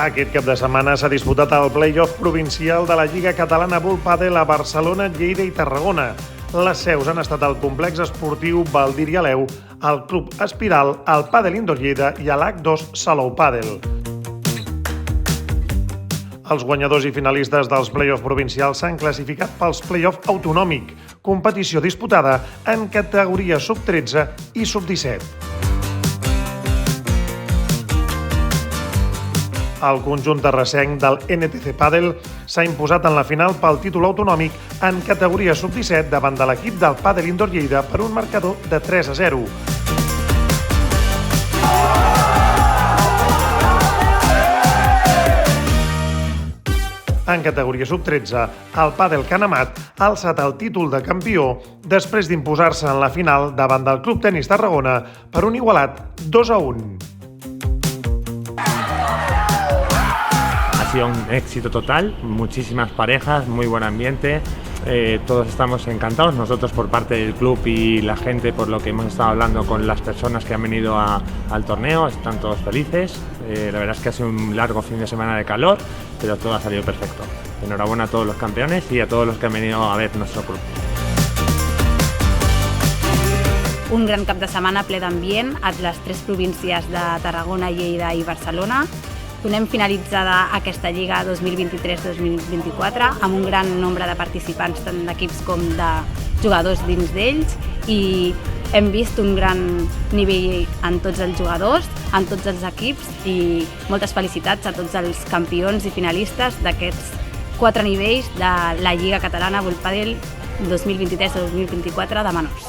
Aquest cap de setmana s'ha disputat el play-off provincial de la Lliga Catalana Bull Padel a Barcelona, Lleida i Tarragona. Les seus han estat el complex esportiu Valdir i Aleu, el Club Espiral, el Padel Indoor Lleida i l'H2 Salou Padel. Els guanyadors i finalistes dels play-off provincials s'han classificat pels play-off autonòmic, competició disputada en categoria sub-13 i sub-17. El conjunt terrassenc del NTC Padel s'ha imposat en la final pel títol autonòmic en categoria sub-17 davant de l'equip del Padel Indoor Lleida per un marcador de 3-0. En categoria sub-13, el Padel Canamat ha alçat el títol de campió després d'imposar-se en la final davant del Club Tenis Tarragona per un igualat 2-1. Ha sido un éxito total, muchísimas parejas, muy buen ambiente, todos estamos encantados, nosotros por parte del club y la gente por lo que hemos estado hablando con las personas que han venido al torneo, están todos felices, la verdad es que ha sido un largo fin de semana de calor, pero todo ha salido perfecto. Enhorabuena a todos los campeones y a todos los que han venido a ver nuestro club. Un gran cap de setmana ple d'ambient a les tres províncies de Tarragona, Lleida i Barcelona. Donem finalitzada aquesta Lliga 2023-2024 amb un gran nombre de participants tant d'equips com de jugadors dins d'ells i hem vist un gran nivell en tots els jugadors, en tots els equips i moltes felicitats a tots els campions i finalistes d'aquests 4 nivells de la Lliga Catalana Bull Padel 2023-2024 de menors.